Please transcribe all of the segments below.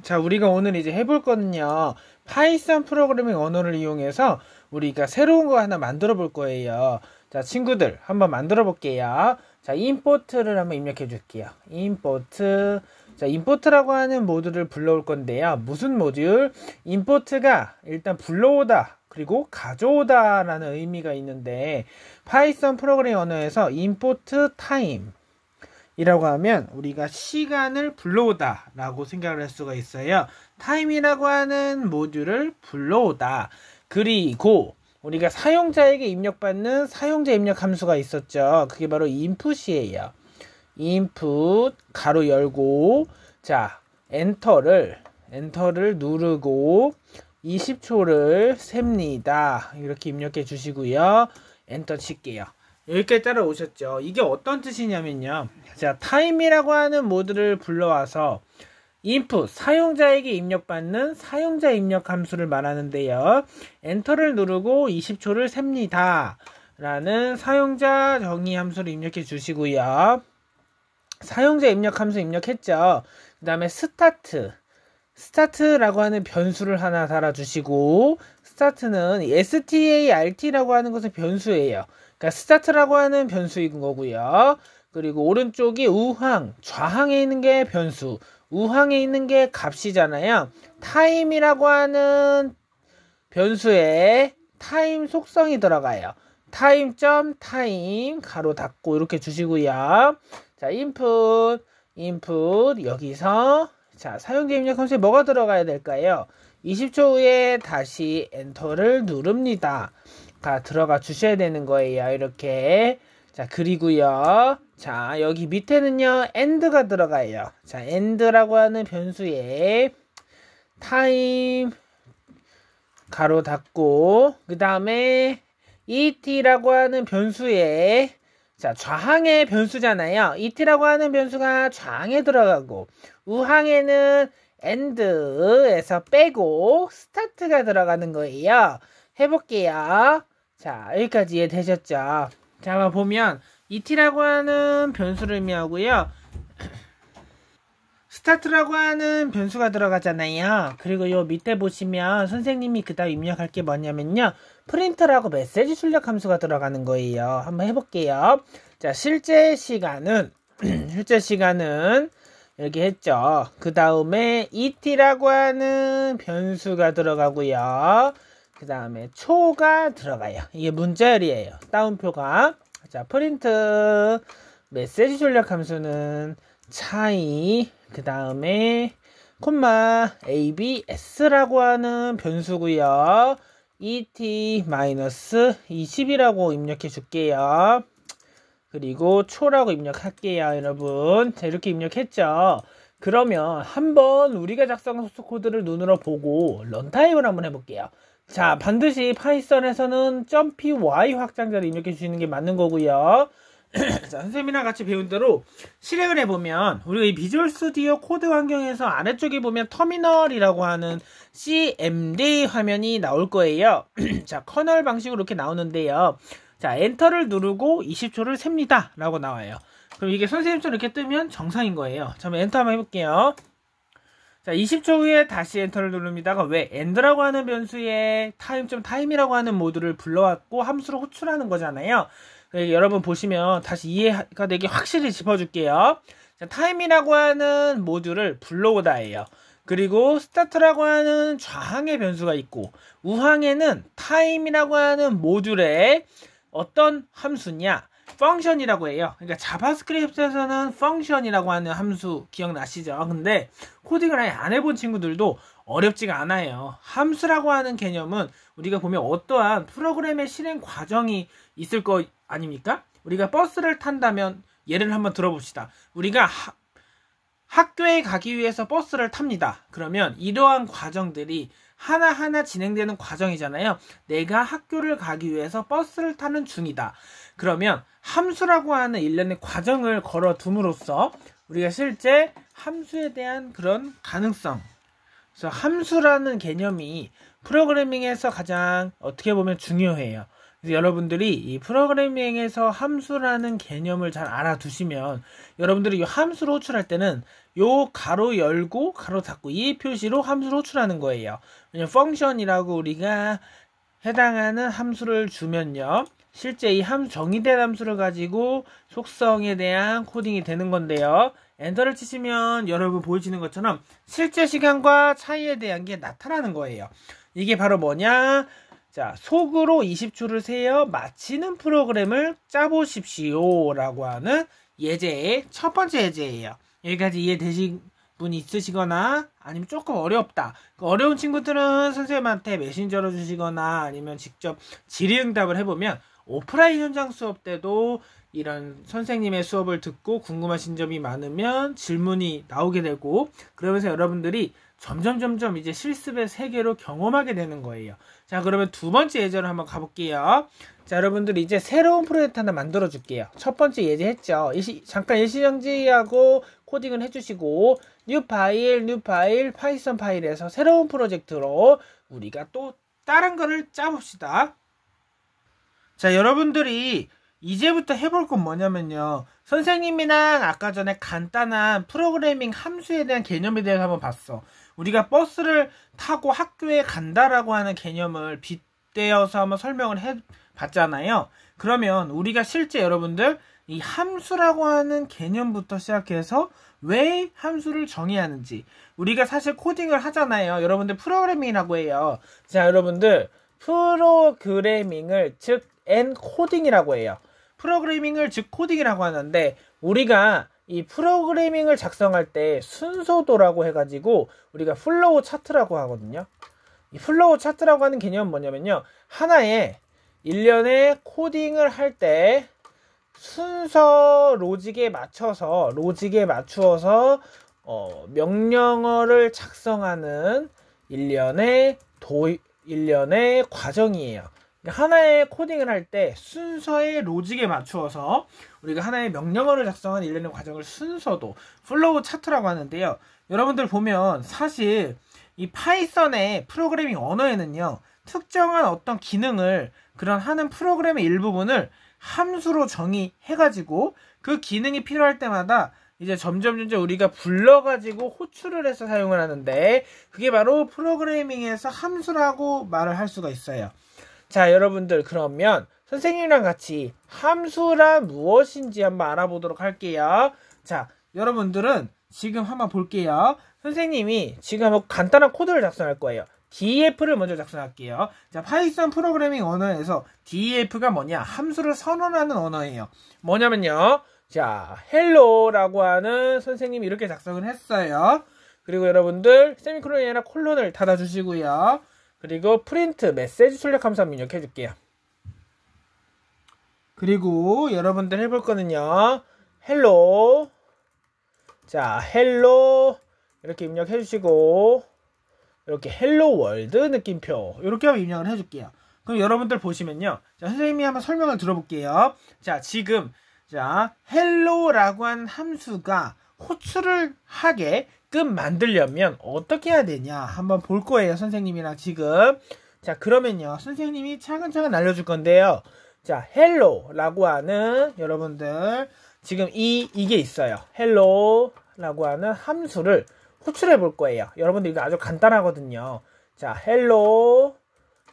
자, 우리가 오늘 이제 해볼 거는요, 파이썬 프로그래밍 언어를 이용해서 우리가 새로운 거 하나 만들어 볼 거예요. 자, 친구들 한번 만들어 볼게요. 자, 임포트를 한번 입력해 줄게요. 임포트. 자, 임포트라고 하는 모듈을 불러올 건데요. 무슨 모듈? 임포트가 일단 불러오다 그리고 가져오다 라는 의미가 있는데, 파이썬 프로그래밍 언어에서 임포트 타임 이라고 하면 우리가 시간을 불러오다 라고 생각을 할 수가 있어요. 타임이라고 하는 모듈을 불러오다. 그리고 우리가 사용자에게 입력받는 사용자 입력 함수가 있었죠. 그게 바로 input이에요. input 가로 열고, 자, 엔터를 누르고 20초를 셉니다. 이렇게 입력해 주시고요. 엔터 칠게요. 여기까지 따라오셨죠? 이게 어떤 뜻이냐면요. 자, 타임이라고 하는 모듈을 불러와서 input, 사용자에게 입력받는 사용자 입력 함수를 말하는데요. 엔터를 누르고 20초를 셉니다. 라는 사용자 정의 함수를 입력해 주시고요. 사용자 입력 함수 입력했죠. 그 다음에 스타트라고 하는 변수를 하나 달아주시고, 스타트는 start라고 하는 것은 변수예요. 그러니까 스타트라고 하는 변수인 거고요. 그리고 오른쪽이 우항, 좌항에 있는 게 변수, 우항에 있는 게 값이잖아요. 타임이라고 하는 변수에 타임 속성이 들어가요. 타임 가로 닫고 이렇게 주시고요. 자, input 여기서 자, 사용자 입력 함수에 뭐가 들어가야 될까요? 20초 후에 다시 엔터를 누릅니다. 가 들어가 주셔야 되는 거예요. 이렇게. 자, 그리고요. 자, 여기 밑에는요, end가 들어가요. 자, end라고 하는 변수에 타임 가로 닫고, 그 다음에 et라고 하는 변수에, 자, 좌항의 변수잖아요. et라고 하는 변수가 좌항에 들어가고, 우항에는 end에서 빼고 start가 들어가는 거예요. 해볼게요. 자, 여기까지 이해되셨죠? 자, 한번 보면 et라고 하는 변수를 의미하고요. 스타트라고 하는 변수가 들어가잖아요. 그리고 요 밑에 보시면 선생님이 그 다음 입력할 게 뭐냐면요, 프린트라고 메시지 출력 함수가 들어가는 거예요. 한번 해볼게요. 자, 실제 시간은 여기 했죠. 그 다음에 et라고 하는 변수가 들어가고요. 그 다음에 초가 들어가요. 이게 문자열이에요. 따옴표가. 자, 프린트 메시지 출력 함수는 차이, 그 다음에 콤마 abs라고 하는 변수고요. et-20이라고 입력해 줄게요. 그리고 초라고 입력할게요, 여러분. 자, 이렇게 입력했죠. 그러면 한번 우리가 작성한 소스 코드를 눈으로 보고 런타임을 한번 해볼게요. 자, 반드시 파이썬에서는 .py 확장자를 입력해 주시는 게 맞는 거고요. 자, 선생님이랑 같이 배운 대로 실행을 해보면 우리가 이 비주얼 스튜디오 코드 환경에서 아래쪽에 보면 터미널이라고 하는 cmd 화면이 나올 거예요. 자, 커널 방식으로 이렇게 나오는데요. 자, 엔터를 누르고 20초를 셉니다 라고 나와요. 그럼 이게 선생님처럼 이렇게 뜨면 정상인 거예요. 자, 한번 엔터 한번 해볼게요. 자, 20초 후에 다시 엔터를 누릅니다가 왜? end라고 하는 변수에 타임이라고 하는 모듈을 불러왔고 함수로 호출하는 거잖아요. 여러분 보시면 다시 이해가 되게 확실히 짚어줄게요. 자, 타임이라고 하는 모듈을 불러오다예요. 그리고 스타트라고 하는 좌항의 변수가 있고, 우항에는 타임이라고 하는 모듈에 어떤 함수냐? 펑션이라고 해요. 그러니까 자바스크립트에서는 펑션이라고 하는 함수 기억나시죠? 근데 코딩을 아예 안 해본 친구들도 어렵지가 않아요. 함수라고 하는 개념은 우리가 보면 어떠한 프로그램의 실행 과정이 있을 거 아닙니까? 우리가 버스를 탄다면 예를 한번 들어봅시다. 우리가 학교에 가기 위해서 버스를 탑니다. 그러면 이러한 과정들이 하나하나 진행되는 과정이잖아요. 내가 학교를 가기 위해서 버스를 타는 중이다. 그러면 함수라고 하는 일련의 과정을 걸어둠으로써 우리가 실제 함수에 대한 그런 가능성, 그래서 함수라는 개념이 프로그래밍에서 가장 어떻게 보면 중요해요. 그래서 여러분들이 이 프로그래밍에서 함수라는 개념을 잘 알아두시면 여러분들이 이 함수를 호출할 때는 요 가로 열고 가로 닫고 이 표시로 함수를 호출하는 거예요. 왜냐면 펑션이라고 우리가 해당하는 함수를 주면요. 실제 이 함수 정의된 함수를 가지고 속성에 대한 코딩이 되는 건데요. 엔터를 치시면 여러분 보이시는 것처럼 실제 시간과 차이에 대한 게 나타나는 거예요. 이게 바로 뭐냐? 자, 속으로 20초를 세어 마치는 프로그램을 짜보십시오 라고 하는 예제의 첫 번째 예제예요. 여기까지 이해되신 분 있으시거나 아니면 조금 어렵다. 어려운 친구들은 선생님한테 메신저로 주시거나 아니면 직접 질의응답을 해보면 오프라인 현장 수업 때도 이런 선생님의 수업을 듣고 궁금하신 점이 많으면 질문이 나오게 되고 그러면서 여러분들이 점점 이제 실습의 세계로 경험하게 되는 거예요. 자, 그러면 두 번째 예제로 한번 가볼게요. 자, 여러분들 이제 새로운 프로젝트 하나 만들어 줄게요. 첫 번째 예제 했죠. 잠깐 일시정지하고 코딩을 해주시고 new 파일, 파이썬 파일에서 새로운 프로젝트로 우리가 또 다른 거를 짜봅시다. 자, 여러분들이 이제부터 해볼 건 뭐냐면요. 선생님이랑 아까 전에 간단한 프로그래밍 함수에 대한 개념에 대해서 한번 봤어. 우리가 버스를 타고 학교에 간다라고 하는 개념을 빗대어서 한번 설명을 해봤잖아요. 그러면 우리가 실제 여러분들 이 함수라고 하는 개념부터 시작해서 왜 함수를 정의해야 하는지 우리가 사실 코딩을 하잖아요. 여러분들 프로그래밍이라고 해요. 자, 여러분들 프로그래밍을 즉 엔코딩이라고 해요. 프로그래밍을 즉 코딩이라고 하는데 우리가 이 프로그래밍을 작성할 때 순서도라고 해가지고 우리가 플로우 차트라고 하거든요. 이 플로우 차트라고 하는 개념은 뭐냐면요. 하나의 일련의 코딩을 할 때 순서 로직에 맞추어서 명령어를 작성하는 일련의 과정이에요. 하나의 코딩을 할 때 순서의 로직에 맞추어서 우리가 하나의 명령어를 작성한 일련의 과정을 순서도 플로우 차트라고 하는데요. 여러분들 보면 사실 이 파이썬의 프로그래밍 언어에는요. 특정한 어떤 기능을 그런 하는 프로그램의 일부분을 함수로 정의해가지고 그 기능이 필요할 때마다 이제 점점 우리가 불러가지고 호출을 해서 사용을 하는데 그게 바로 프로그래밍에서 함수라고 말을 할 수가 있어요. 자, 여러분들 그러면 선생님이랑 같이 함수란 무엇인지 한번 알아보도록 할게요. 자, 여러분들은 지금 한번 볼게요. 선생님이 지금 한번 간단한 코드를 작성할 거예요. DEF를 먼저 작성할게요. 자, 파이썬 프로그래밍 언어에서 DEF가 뭐냐? 함수를 선언하는 언어예요. 뭐냐면요. 자, hello라고 하는 선생님이 이렇게 작성을 했어요. 그리고 여러분들 세미콜론이 아니라 콜론을 닫아주시고요. 그리고 프린트 메시지 출력 함수 한번 입력해 줄게요. 그리고 여러분들 해볼 거는요. hello. 자, hello. 이렇게 입력해 주시고 이렇게 헬로 월드 느낌표 이렇게 한번 입력을 해줄게요. 그럼 여러분들 보시면요. 자, 선생님이 한번 설명을 들어볼게요. 자, 지금 자 헬로라고 한 함수가 호출을 하게끔 만들려면 어떻게 해야 되냐 한번 볼 거예요. 선생님이랑 지금. 자, 그러면요. 선생님이 차근차근 알려줄 건데요. 자, 헬로라고 하는 여러분들 지금 이게 있어요. 헬로라고 하는 함수를 호출해 볼 거예요. 여러분들 이거 아주 간단하거든요. 자, 헬로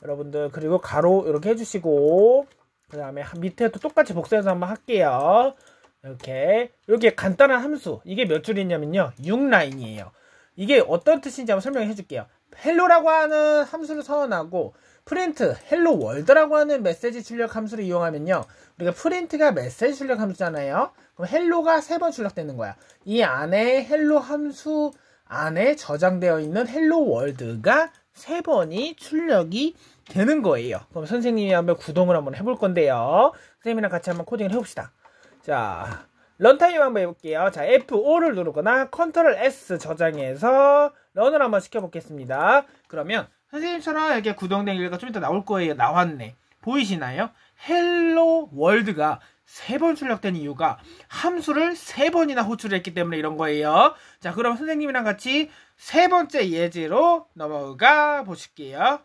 여러분들 그리고 가로 이렇게 해주시고 그 다음에 밑에도 똑같이 복사해서 한번 할게요. 이렇게 간단한 함수 이게 몇 줄이냐면요 6라인이에요. 이게 어떤 뜻인지 한번 설명해 줄게요. 헬로라고 하는 함수를 선언하고 프린트 헬로 월드라고 하는 메시지 출력 함수를 이용하면요 우리가 프린트가 메시지 출력 함수잖아요. 그럼 헬로가 3번 출력되는 거야. 이 안에 헬로 함수 안에 저장되어 있는 헬로 월드가 3번이 출력이 되는 거예요. 그럼 선생님이 한번 구동을 한번 해볼 건데요. 선생님이랑 같이 한번 코딩을 해봅시다. 자, 런타임 한번 해볼게요. 자, F5를 누르거나 컨트롤 S 저장해서 런을 한번 시켜보겠습니다. 그러면 선생님처럼 이렇게 구동된 일가 좀 이따 나올 거예요. 나왔네. 보이시나요? 헬로 월드가 3번 출력된 이유가 함수를 3번이나 호출했기 때문에 이런 거예요. 자, 그럼 선생님이랑 같이 세 번째 예제로 넘어가 보실게요.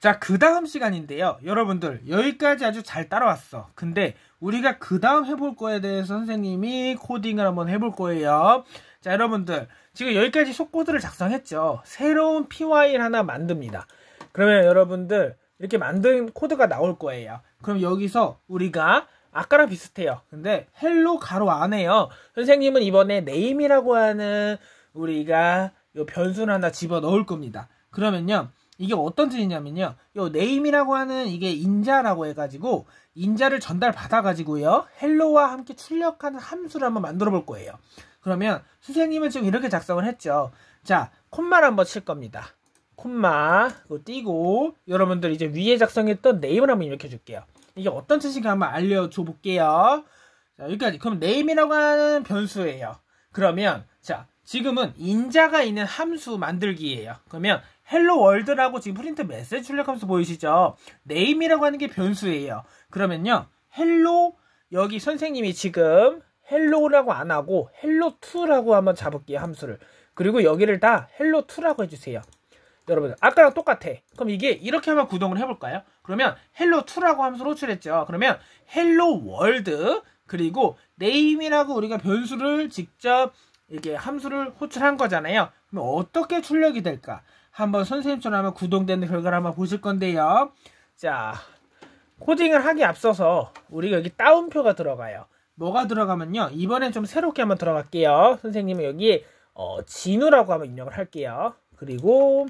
자, 그 다음 시간인데요. 여러분들, 여기까지 아주 잘 따라왔어. 근데 우리가 그 다음 해볼 거에 대해서 선생님이 코딩을 한번 해볼 거예요. 자, 여러분들, 지금 여기까지 속코드를 작성했죠. 새로운 py를 하나 만듭니다. 그러면 여러분들, 이렇게 만든 코드가 나올 거예요. 그럼 여기서 우리가 아까랑 비슷해요. 근데 헬로 가로 안에요. 선생님은 이번에 name이라고 하는 우리가 요 변수를 하나 집어 넣을 겁니다. 그러면요. 이게 어떤 뜻이냐면요. 요 name이라고 하는 이게 인자라고 해가지고 인자를 전달 받아가지고요. 헬로와 함께 출력하는 함수를 한번 만들어 볼 거예요. 그러면 선생님은 지금 이렇게 작성을 했죠. 자, 콤마를 한번 칠 겁니다. 콤마 이거 띄고 여러분들 이제 위에 작성했던 name을 한번 입력해 줄게요. 이게 어떤 뜻인가 한번 알려줘 볼게요. 자, 여기까지. 그럼 name이라고 하는 변수예요. 그러면 자, 지금은 인자가 있는 함수 만들기예요. 그러면 헬로 월드라고 지금 프린트 메시지 출력하면서 보이시죠? name이라고 하는 게 변수예요. 그러면요. 헬로 여기 선생님이 지금 헬로라고 안 하고 헬로2라고 한번 잡을게요. 함수를. 그리고 여기를 다 헬로2라고 해주세요. 여러분 아까랑 똑같아. 그럼 이게 이렇게 한번 구동을 해볼까요? 그러면 헬로2라고 함수를 호출했죠. 그러면 헬로 월드 그리고 name이라고 우리가 변수를 직접 이렇게 함수를 호출한 거잖아요. 그럼 어떻게 출력이 될까? 한번 선생님처럼 한번 구동되는 결과를 한번 보실 건데요. 자, 코딩을 하기 앞서서 우리가 여기 따옴표가 들어가요. 뭐가 들어가면요. 이번엔 좀 새롭게 한번 들어갈게요. 선생님은 여기 진우라고 한번 입력을 할게요. 그리고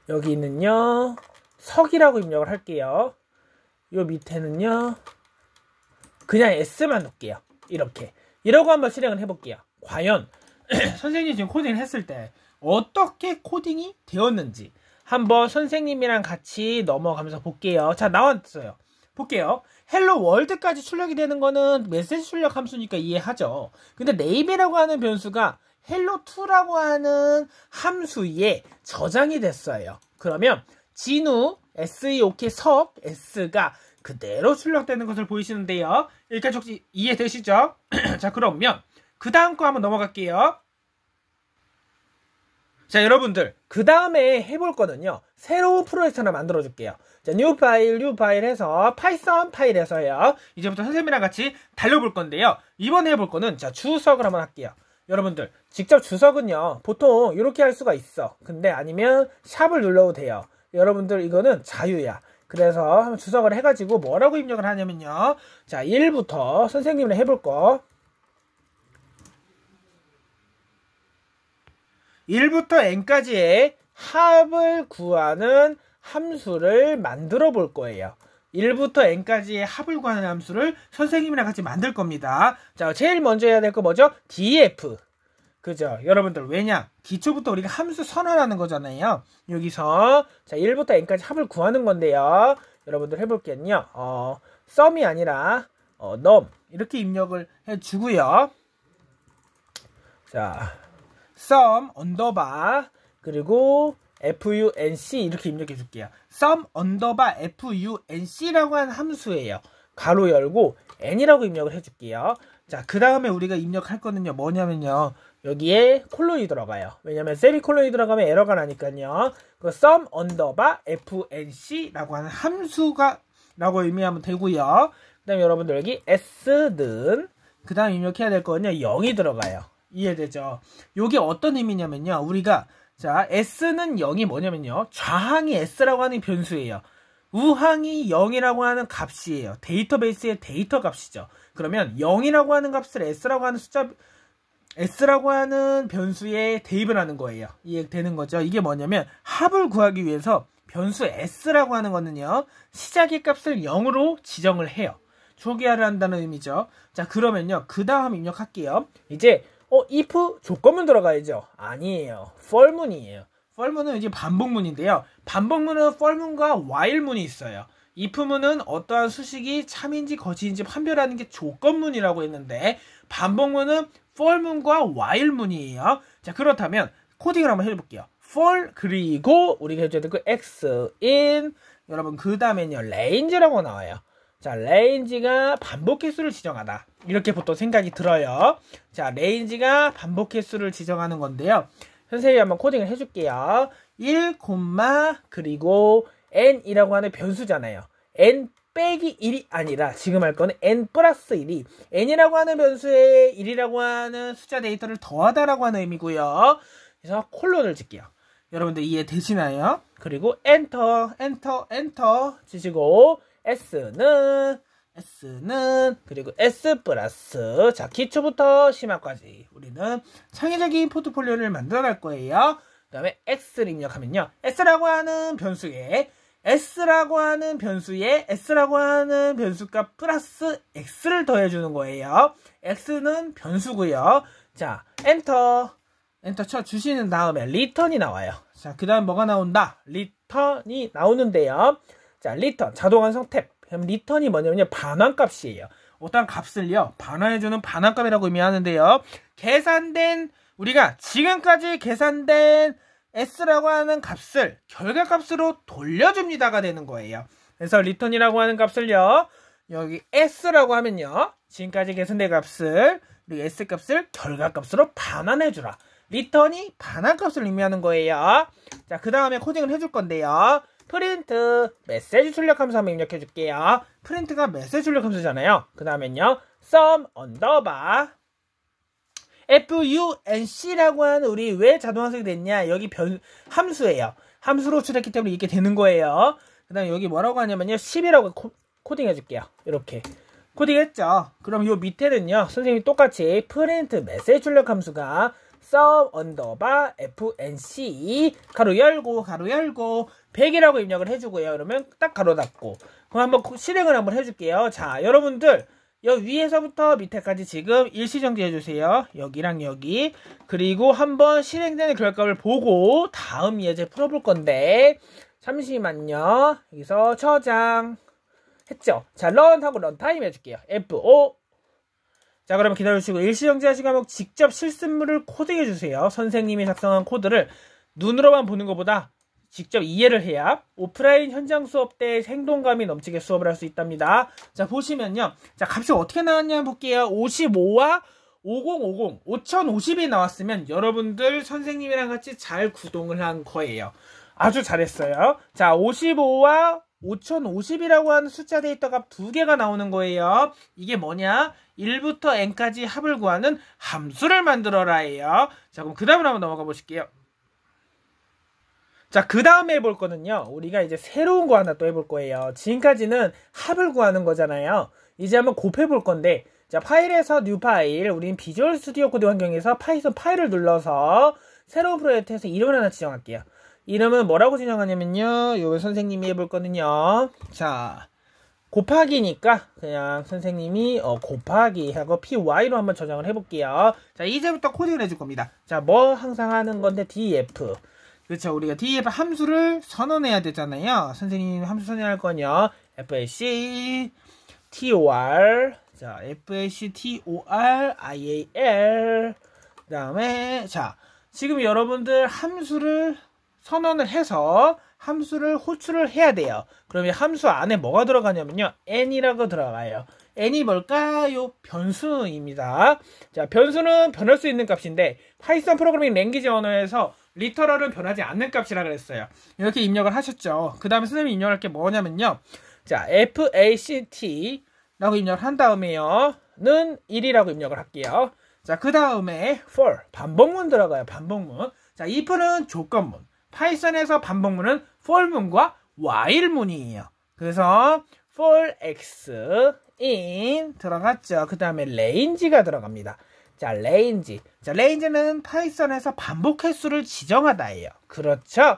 여기는요. 석이라고 입력을 할게요. 요 밑에는요. 그냥 S만 넣을게요. 이렇게. 이러고 한번 실행을 해볼게요. 과연 선생님이 지금 코딩을 했을 때 어떻게 코딩이 되었는지 한번 선생님이랑 같이 넘어가면서 볼게요. 자, 나왔어요. 볼게요. 헬로 월드까지 출력이 되는 거는 메시지 출력 함수니까 이해하죠. 근데 name이라고 하는 변수가 헬로2라고 하는 함수에 저장이 됐어요. 그러면 진우, SEOK, 석, S가 그대로 출력되는 것을 보이시는데요. 여기까지 혹시 이해되시죠? 자, 그러면 그 다음 거 한번 넘어갈게요. 자, 여러분들 그 다음에 해볼 거는요. 새로운 프로젝트 하나 만들어 줄게요. 자, new 파일 해서 파이썬 파일에서요. 이제부터 선생님이랑 같이 달려볼 건데요. 이번에 해볼 거는 자, 주석을 한번 할게요. 여러분들 직접 주석은요. 보통 이렇게 할 수가 있어. 근데 아니면 샵을 눌러도 돼요. 여러분들 이거는 자유야. 그래서 한번 주석을 해가지고 뭐라고 입력을 하냐면요. 자, 1부터 선생님이랑 해볼 거. 1부터 n까지의 합을 구하는 함수를 만들어 볼 거예요. 1부터 n까지의 합을 구하는 함수를 선생님이랑 같이 만들 겁니다. 자, 제일 먼저 해야 될 거 뭐죠? df. 그죠? 여러분들 왜냐? 기초부터 우리가 함수 선언하는 거잖아요. 여기서 자, 1부터 n까지 합을 구하는 건데요. 여러분들 해볼게요. sum이 아니라 num 이렇게 입력을 해주고요. 자, sum 언더바 그리고 func 이렇게 입력해 줄게요. sum 언더바 func라고 하는 함수예요. 가로 열고 n이라고 입력을 해줄게요. 자, 그 다음에 우리가 입력할 거는요 뭐냐면요 여기에 콜론이 들어가요. 왜냐면 세미콜론이 들어가면 에러가 나니까요. 그 sum 언더바 func라고 하는 함수가 라고 의미하면 되고요. 그 다음에 여러분들 여기 s는 그 다음 입력해야 될 거는요 0이 들어가요. 이해되죠? 요게 어떤 의미냐면요. 우리가 자, s는 0이 뭐냐면요. 좌항이 s라고 하는 변수예요. 우항이 0이라고 하는 값이에요. 데이터베이스의 데이터 값이죠. 그러면 0이라고 하는 값을 s라고 하는 숫자 s라고 하는 변수에 대입을 하는 거예요. 이해되는 거죠? 이게 뭐냐면 합을 구하기 위해서 변수 s라고 하는 거는요. 시작의 값을 0으로 지정을 해요. 초기화를 한다는 의미죠. 자, 그러면요. 그 다음 입력할게요. 이제 if 조건문 들어가야죠. 아니에요. for문이에요. for문은 이제 반복문인데요. 반복문은 for문과 while문이 있어요. if문은 어떠한 수식이 참인지 거짓인지 판별하는 게 조건문이라고 했는데 반복문은 for문과 while문이에요. 자, 그렇다면 코딩을 한번 해볼게요. for 그리고 우리가 해줘야 될 거 x in 여러분 그 다음에는요 range라고 나와요. 자, range가 반복 횟수를 지정하다. 이렇게 보통 생각이 들어요. 자, range가 반복 횟수를 지정하는 건데요. 선생님이 한번 코딩을 해줄게요. 1, 그리고 n이라고 하는 변수잖아요. n 빼기 1이 아니라 지금 할 거는 n 플러스 1이 n이라고 하는 변수에 1이라고 하는 숫자 데이터를 더하다라고 하는 의미고요. 그래서 콜론을 짓게요. 여러분들 이해되시나요? 그리고 엔터 치시고 S는 그리고 S 플러스 자 기초부터 심화까지 우리는 창의적인 포트폴리오를 만들어 갈 거예요. 그 다음에 X를 입력하면요. S라고 하는 변수에 S라고 하는 변수값 플러스 X를 더해주는 거예요. X는 변수고요. 자 엔터 쳐주시는 다음에 리턴이 나와요. 자 그 다음 뭐가 나온다? 리턴이 나오는데요. 자 리턴 자동 완성 탭. 그럼 리턴이 뭐냐면요. 반환값이에요. 어떤 값을요. 반환해주는 반환값이라고 의미하는데요. 우리가 지금까지 계산된 S라고 하는 값을 결과값으로 돌려줍니다가 되는 거예요. 그래서 리턴이라고 하는 값을요. 여기 S라고 하면요. 지금까지 계산된 값을 우리 S값을 결과값으로 반환해주라. 리턴이 반환값을 의미하는 거예요. 자, 그 다음에 코딩을 해줄 건데요. 프린트 메시지 출력 함수 한번 입력해 줄게요. 프린트가 메시지 출력 함수잖아요. 그 다음엔요. sum 언더바 func라고 하는 우리 왜 자동 완성이 됐냐. 여기 함수예요. 함수로 호출했기 때문에 이렇게 되는 거예요. 그 다음에 여기 뭐라고 하냐면요. 10이라고 코딩해 줄게요. 이렇게 코딩했죠. 그럼 요 밑에는요. 선생님이 똑같이 프린트 메시지 출력 함수가 sum 언더바 fnc 가로 열고 100이라고 입력을 해주고요. 그러면 딱 가로 닫고 그럼 한번 실행을 한번 해줄게요. 자 여러분들 여기 위에서부터 밑에까지 지금 일시정지 해주세요. 여기랑 여기 그리고 한번 실행되는 결과를 보고 다음 예제 풀어볼 건데 잠시만요. 여기서 저장 했죠. 자 런하고 런타임 해줄게요. F5 자 그러면 기다려주시고 일시정지 하시고 한번 직접 실습물을 코딩해주세요. 선생님이 작성한 코드를 눈으로만 보는 것보다 직접 이해를 해야 오프라인 현장 수업 때 생동감이 넘치게 수업을 할 수 있답니다. 자 보시면요. 자 값이 어떻게 나왔냐 볼게요. 55와 5050 5050이 나왔으면 여러분들 선생님이랑 같이 잘 구동을 한 거예요. 아주 잘했어요. 자 55와 5050이라고 하는 숫자 데이터 값 두 개가 나오는 거예요. 이게 뭐냐? 1부터 n까지 합을 구하는 함수를 만들어라예요. 자 그럼 그 다음으로 한번 넘어가 보실게요. 자, 그 다음에 해볼 거는요. 우리가 이제 새로운 거 하나 또 해볼 거예요. 지금까지는 합을 구하는 거잖아요. 이제 한번 곱해볼 건데 자, 파일에서 뉴 파일 우린 비주얼 스튜디오 코드 환경에서 파이썬 파일을 눌러서 새로운 프로젝트에서 이름을 하나 지정할게요. 이름은 뭐라고 지정하냐면요. 요 선생님이 해볼 거는요. 자, 곱하기니까 그냥 선생님이 곱하기 하고 py로 한번 저장을 해볼게요. 자, 이제부터 코딩을 해줄 겁니다. 자, 뭐 항상 하는 건데 df 그렇죠. 우리가 df 함수를 선언해야 되잖아요. 선생님 함수 선언할 거냐. fsc tor 자 fsc tor ial 그 다음에 자 지금 여러분들 함수를 선언을 해서 함수를 호출을 해야 돼요. 그러면 함수 안에 뭐가 들어가냐면요. n이라고 들어가요. n이 뭘까요? 변수입니다. 자 변수는 변할 수 있는 값인데 파이썬 프로그래밍 랭귀지 언어에서 리터럴은 변하지 않는 값이라 그랬어요. 이렇게 입력을 하셨죠. 그 다음에 선생님이 입력할 게 뭐냐면요. 자, FACT라고 입력을 한 다음에요. 는 1이라고 입력을 할게요. 자, 그 다음에 for 반복문 들어가요. 반복문. 자, if는 조건문. 파이썬에서 반복문은 for문과 while문이에요. 그래서 for x in 들어갔죠. 그 다음에 range가 들어갑니다. 자, range. 자, range는 파이썬에서 반복 횟수를 지정하다예요. 그렇죠?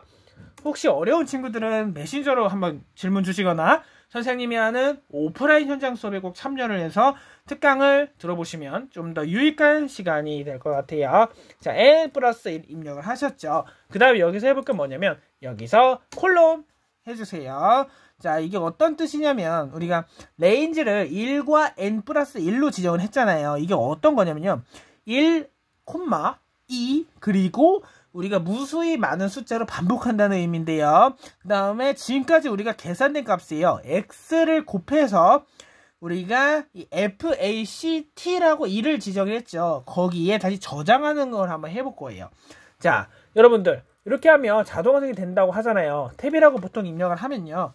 혹시 어려운 친구들은 메신저로 한번 질문 주시거나 선생님이 하는 오프라인 현장 수업에 꼭 참여를 해서 특강을 들어보시면 좀 더 유익한 시간이 될 것 같아요. 자, n 플러스 1 입력을 하셨죠. 그 다음에 여기서 해볼 건 뭐냐면 여기서 콜론 해주세요. 자, 이게 어떤 뜻이냐면 우리가 range를 1과 n 플러스 1로 지정을 했잖아요. 이게 어떤 거냐면요. 1, 2 그리고 우리가 무수히 많은 숫자로 반복한다는 의미인데요. 그 다음에 지금까지 우리가 계산된 값이에요. x를 곱해서 우리가 이 FACT라고 2를 지정했죠. 거기에 다시 저장하는 걸 한번 해볼 거예요. 자, 여러분들 이렇게 하면 자동화 생성이 된다고 하잖아요. 탭이라고 보통 입력을 하면요.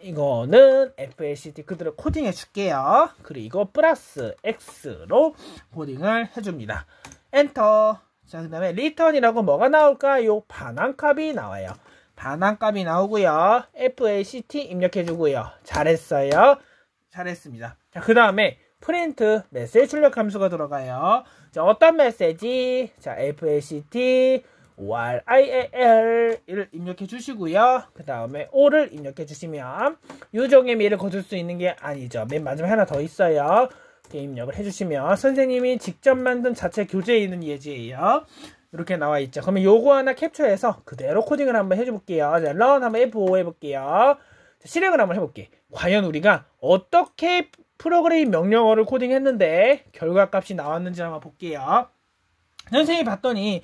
이거는 FLCT 그대로 코딩해 줄게요. 그리고 플러스 X로 코딩을 해줍니다. 엔터. 자, 그 다음에 리턴이라고 뭐가 나올까요? 반환값이 나와요. 반환값이 나오고요. FLCT 입력해주고요. 잘했어요. 잘했습니다. 자, 그 다음에 프린트 메시지 출력 함수가 들어가요. 자, 어떤 메시지? 자, FLCT ORIAL을 입력해 주시고요. 그 다음에 O를 입력해 주시면 유종의 미를 거둘 수 있는 게 아니죠. 맨 마지막에 하나 더 있어요. 이렇게 입력을 해주시면 선생님이 직접 만든 자체 교재에 있는 예제예요. 이렇게 나와 있죠. 그러면 요거 하나 캡처해서 그대로 코딩을 한번 해줘볼게요. 자, run 한번 F5 해볼게요. 자, 실행을 한번 해볼게. 과연 우리가 어떻게 프로그램 명령어를 코딩했는데 결과값이 나왔는지 한번 볼게요. 선생님이 봤더니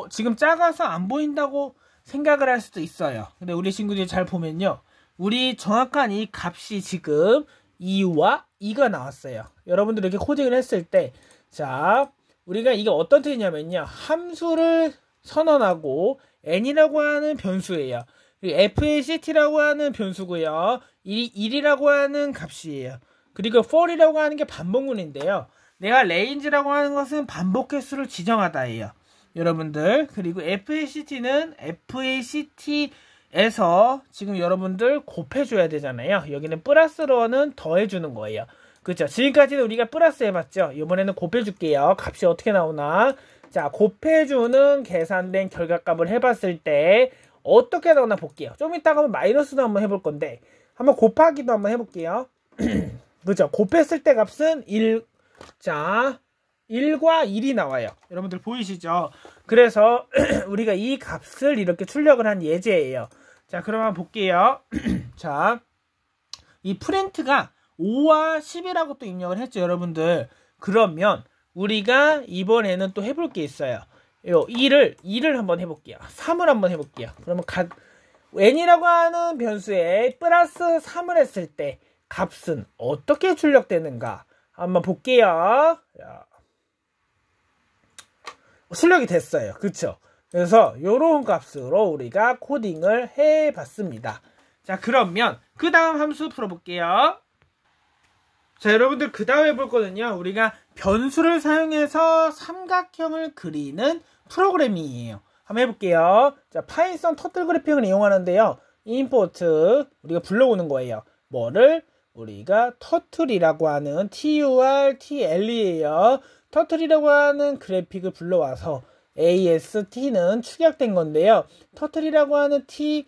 지금 작아서 안 보인다고 생각을 할 수도 있어요. 근데 우리 친구들이 잘 보면요. 우리 정확한 이 값이 지금 2와 2가 나왔어요. 여러분들 이렇게 코딩을 했을 때, 자, 우리가 이게 어떤 뜻이냐면요. 함수를 선언하고 n이라고 하는 변수예요. 그리고 FLCT라고 하는 변수고요. 1이라고 하는 값이에요. 그리고 for이라고 하는 게 반복문인데요. 내가 range라고 하는 것은 반복 횟수를 지정하다예요. 여러분들. 그리고 FLCT는 FLCT에서 지금 여러분들 곱해줘야 되잖아요. 여기는 플러스로는 더해주는 거예요. 그렇죠? 지금까지는 우리가 플러스 해봤죠? 이번에는 곱해줄게요. 값이 어떻게 나오나? 자, 곱해주는 계산된 결과값을 해봤을 때 어떻게 나오나 볼게요. 좀 이따가 한번 마이너스도 한번 해볼 건데 한번 곱하기도 한번 해볼게요. 그렇죠? 곱했을 때 값은 1. 자, 1과 1이 나와요. 여러분들 보이시죠? 그래서 우리가 이 값을 이렇게 출력을 한 예제예요. 자, 그러면 볼게요. 자, 이 프린트가 5와 10이라고 또 입력을 했죠, 여러분들. 그러면 우리가 이번에는 또 해볼 게 있어요. 요 2를 한번 해볼게요. 3을 한번 해볼게요. 그러면 n이라고 하는 변수에 플러스 3을 했을 때 값은 어떻게 출력되는가 한번 볼게요. 자, 출력이 됐어요. 그쵸? 그래서 요런 값으로 우리가 코딩을 해봤습니다. 자, 그러면 그 다음 함수 풀어볼게요. 자, 여러분들 그 다음 해볼 거는요. 우리가 변수를 사용해서 삼각형을 그리는 프로그램이에요. 한번 해볼게요. 자, 파이썬 터틀 그래픽을 이용하는데요. 임포트 우리가 불러오는 거예요. 뭐를? 우리가 터틀이라고 하는 TURTL이에요. 터틀이라고 하는 그래픽을 불러와서 AST는 축약된 건데요. 터틀이라고 하는 T의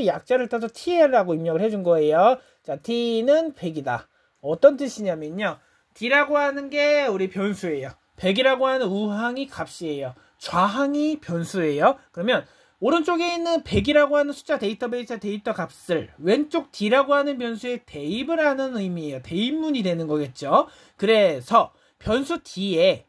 약자를 따서 TL라고 입력을 해준 거예요. 자, T는 100이다. 어떤 뜻이냐면요. D라고 하는 게 우리 변수예요. 100이라고 하는 우항이 값이에요. 좌항이 변수예요. 그러면 오른쪽에 있는 100이라고 하는 숫자 데이터베이스 데이터 값을 왼쪽 D라고 하는 변수에 대입을 하는 의미예요. 대입문이 되는 거겠죠. 그래서 변수 D에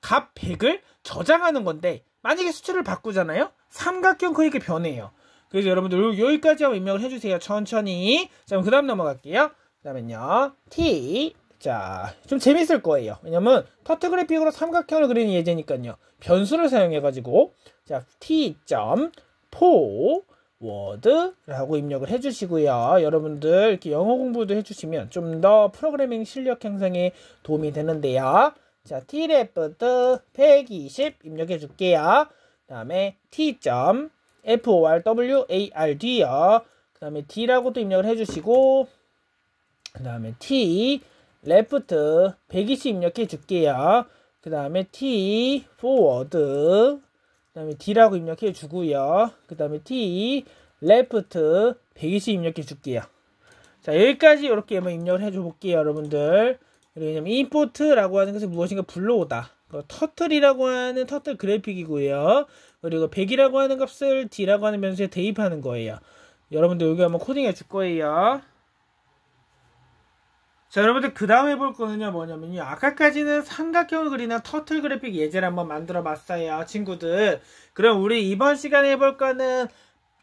값 100을 저장하는 건데 만약에 수치를 바꾸잖아요. 삼각형 그렇게 변해요. 그래서 여러분들 여기까지 한번 입력을 해주세요. 천천히. 자, 그럼 그 다음 넘어갈게요. 그 다음엔요. T. 자, 좀 재밌을 거예요. 왜냐면 터틀 그래픽으로 삼각형을 그리는 예제니까요. 변수를 사용해가지고 자, T.forward라고 입력을 해주시고요. 여러분들 이렇게 영어 공부도 해주시면 좀 더 프로그래밍 실력 향상에 도움이 되는데요. 자, T.left 120 입력해 줄게요. 그 다음에 T.forward요. 그 다음에 D라고 또 입력을 해주시고 그 다음에 T.left 120 입력해 줄게요. 그 다음에 T.forward 그 다음에 D라고 입력해 주고요. 그 다음에 T.left 120 입력해 줄게요. 자, 여기까지 이렇게 한번 입력을 해줘 볼게요, 여러분들. 왜냐면 import라고 하는 것은 무엇인가 불러오다. 터틀이라고 하는 터틀 그래픽이고요. 그리고 100이라고 하는 값을 D라고 하는 변수에 대입하는 거예요. 여러분들 여기 한번 코딩해 줄 거예요. 자, 여러분들 그 다음 해볼 거는요 뭐냐면요, 아까까지는 삼각형을 그리는 터틀 그래픽 예제를 한번 만들어 봤어요, 친구들. 그럼 우리 이번 시간에 해볼 거는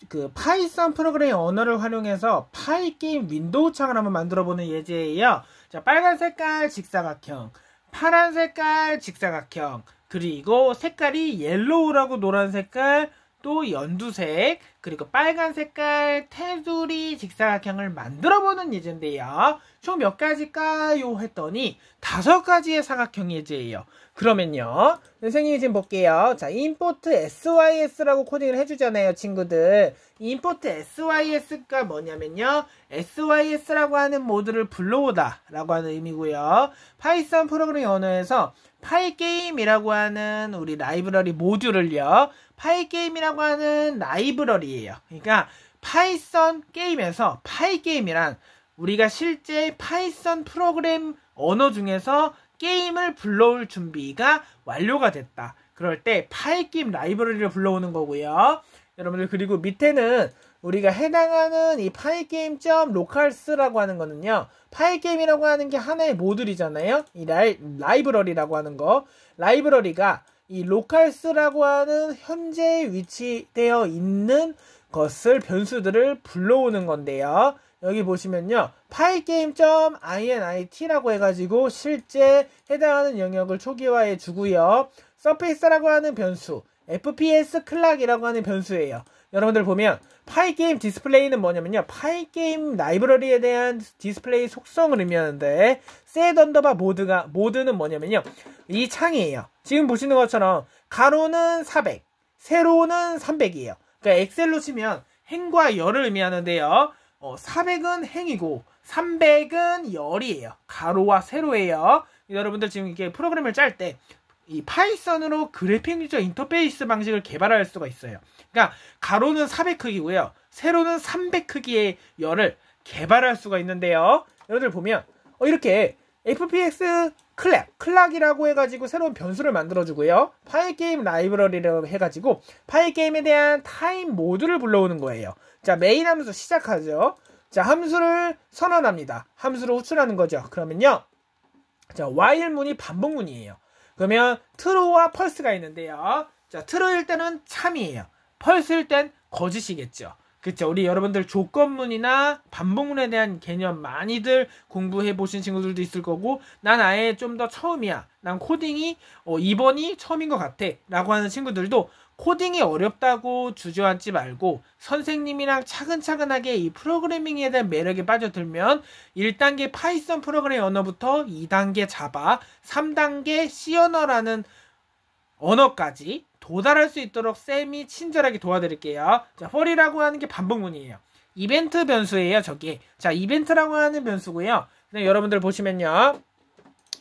그 파이썬 프로그래밍 언어를 활용해서 파이게임 윈도우 창을 한번 만들어 보는 예제예요. 자, 빨간 색깔 직사각형, 파란 색깔 직사각형, 그리고 색깔이 옐로우라고 노란 색깔 또 연두색, 그리고 빨간 색깔 테두리 직사각형을 만들어보는 예제인데요. 총 몇 가지일까요? 했더니 5가지의 사각형 예제예요. 그러면요, 선생님이 지금 볼게요. 자, import sys라고 코딩을 해주잖아요, 친구들. import sys가 뭐냐면요, sys라고 하는 모듈을 불러오다 라고 하는 의미고요. 파이썬 프로그래밍 언어에서 파이게임이라고 하는 우리 라이브러리 모듈을요, 파이게임이라고 하는 라이브러리예요. 그러니까 파이썬 게임에서 파이게임이란 우리가 실제 파이썬 프로그램 언어 중에서 게임을 불러올 준비가 완료가 됐다. 그럴 때 파이게임 라이브러리를 불러오는 거고요. 여러분들, 그리고 밑에는 우리가 해당하는 이 파이게임.locals라고 하는 거는요, 파이게임이라고 하는 게 하나의 모듈이잖아요. 이 라이브러리라고 하는 거. 라이브러리가 이 locals라고 하는 현재 위치되어 있는 것을 변수들을 불러오는 건데요. 여기 보시면요, pygame.init라고 해가지고 실제 해당하는 영역을 초기화해 주고요. surface라고 하는 변수, fps clock이라고 하는 변수예요. 여러분들 보면 pygame 디스플레이는 뭐냐면요, pygame 라이브러리에 대한 디스플레이 속성을 의미하는데, set 언더바 모드는 뭐냐면요, 이 창이에요. 지금 보시는 것처럼 가로는 400, 세로는 300이에요. 그러니까 엑셀로 치면 행과 열을 의미하는데요. 400은 행이고 300은 열이에요. 가로와 세로예요. 여러분들 지금 이렇게 프로그램을 짤 때 이 파이썬으로 그래픽 유저 인터페이스 방식을 개발할 수가 있어요. 그러니까 가로는 400 크기고요, 세로는 300 크기의 열을 개발할 수가 있는데요. 여러분들 보면 이렇게 fps 클락이라고 해가지고 새로운 변수를 만들어주고요, 파이게임 라이브러리라고 해가지고 파이게임에 대한 타임 모듈을 불러오는 거예요. 자, 메인 함수 시작하죠. 자, 함수를 선언합니다. 함수를 호출하는 거죠. 그러면요, 자, while 문이 반복문이에요. 그러면 true와 false가 있는데요. 자, true일 때는 참이에요. false일 땐 거짓이겠죠. 그쵸? 우리 여러분들 조건문이나 반복문에 대한 개념 많이들 공부해 보신 친구들도 있을 거고, 난 아예 좀 더 처음이야, 난 코딩이 이번이 처음인 것 같아 라고 하는 친구들도 코딩이 어렵다고 주저앉지 말고 선생님이랑 차근차근하게 이 프로그래밍에 대한 매력에 빠져들면 1단계 파이썬 프로그래밍 언어부터 2단계 자바, 3단계 C 언어라는 언어까지 도달할 수 있도록 쌤이 친절하게 도와드릴게요. 자, for이라고 하는 게 반복문이에요. 이벤트 변수예요, 저게. 자, 이벤트라고 하는 변수고요. 그다음에 여러분들 보시면요,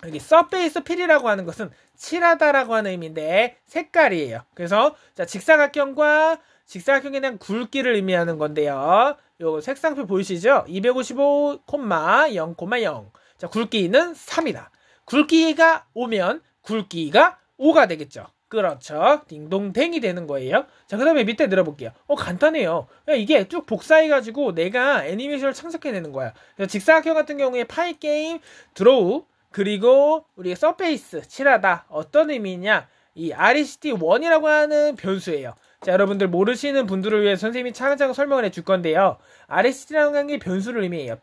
여기 surface fill이라고 하는 것은 칠하다라고 하는 의미인데 색깔이에요. 그래서 자, 직사각형과 직사각형에 대한 굵기를 의미하는 건데요. 요 색상표 보이시죠? 255,0,0. 자, 굵기는 3이다. 굵기가 5면 굵기가 5가 되겠죠. 그렇죠. 딩동댕이 되는 거예요. 자, 그 다음에 밑에 들어볼게요. 간단해요. 이게 쭉 복사해가지고 내가 애니메이션을 창작해내는 거야. 그래서 직사각형 같은 경우에 파이게임, 드로우, 그리고 우리 서페이스, 칠하다, 어떤 의미냐, 이 RECT1이라고 하는 변수예요. 자, 여러분들 모르시는 분들을 위해 선생님이 차근차근 설명을 해줄 건데요. RECT라는 게 변수를 의미해요.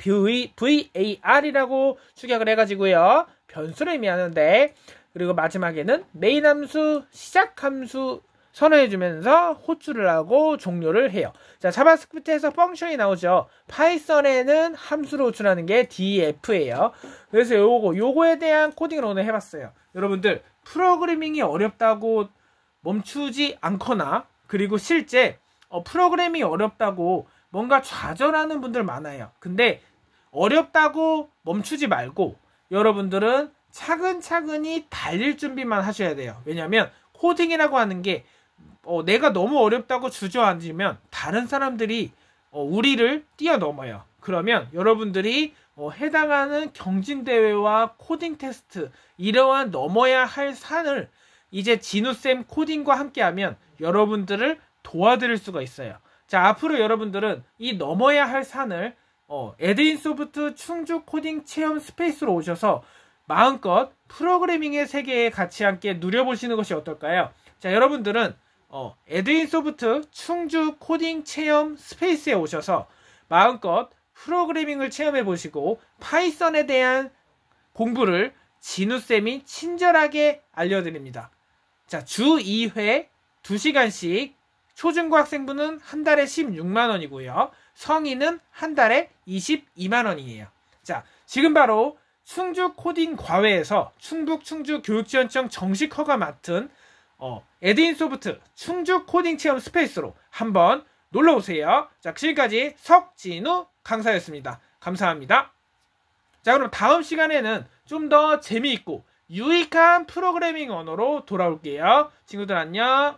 VAR이라고 축약을 해가지고요, 변수를 의미하는데, 그리고 마지막에는 메인 함수, 시작 함수 선언해주면서 호출을 하고 종료를 해요. 자, 자바스크립트에서 펑션이 나오죠. 파이썬에는 함수로 호출하는 게 df예요. 그래서 요거에 대한 코딩을 오늘 해봤어요. 여러분들 프로그래밍이 어렵다고 멈추지 않거나, 그리고 실제 프로그래밍이 어렵다고 뭔가 좌절하는 분들 많아요. 근데 어렵다고 멈추지 말고 여러분들은 차근차근히 달릴 준비만 하셔야 돼요. 왜냐면 코딩이라고 하는 게 내가 너무 어렵다고 주저앉으면 다른 사람들이 우리를 뛰어넘어요. 그러면 여러분들이 해당하는 경진대회와 코딩 테스트, 이러한 넘어야 할 산을 이제 진우쌤 코딩과 함께하면 여러분들을 도와드릴 수가 있어요. 자, 앞으로 여러분들은 이 넘어야 할 산을 에드인소프트 충주 코딩 체험 스페이스로 오셔서 마음껏 프로그래밍의 세계에 같이 함께 누려보시는 것이 어떨까요? 자, 여러분들은 에드인소프트 충주 코딩 체험 스페이스에 오셔서 마음껏 프로그래밍을 체험해보시고 파이썬에 대한 공부를 진우쌤이 친절하게 알려드립니다. 자, 주 2회 2시간씩 초중고학생부는 한 달에 16만 원이고요. 성인은 한 달에 22만 원이에요. 자, 지금 바로 충주 코딩 과외에서 충북 충주 교육지원청 정식 허가 맡은 에드인소프트 충주 코딩 체험 스페이스로 한번 놀러 오세요. 자, 지금까지 석진우 강사였습니다. 감사합니다. 자, 그럼 다음 시간에는 좀 더 재미있고 유익한 프로그래밍 언어로 돌아올게요. 친구들 안녕.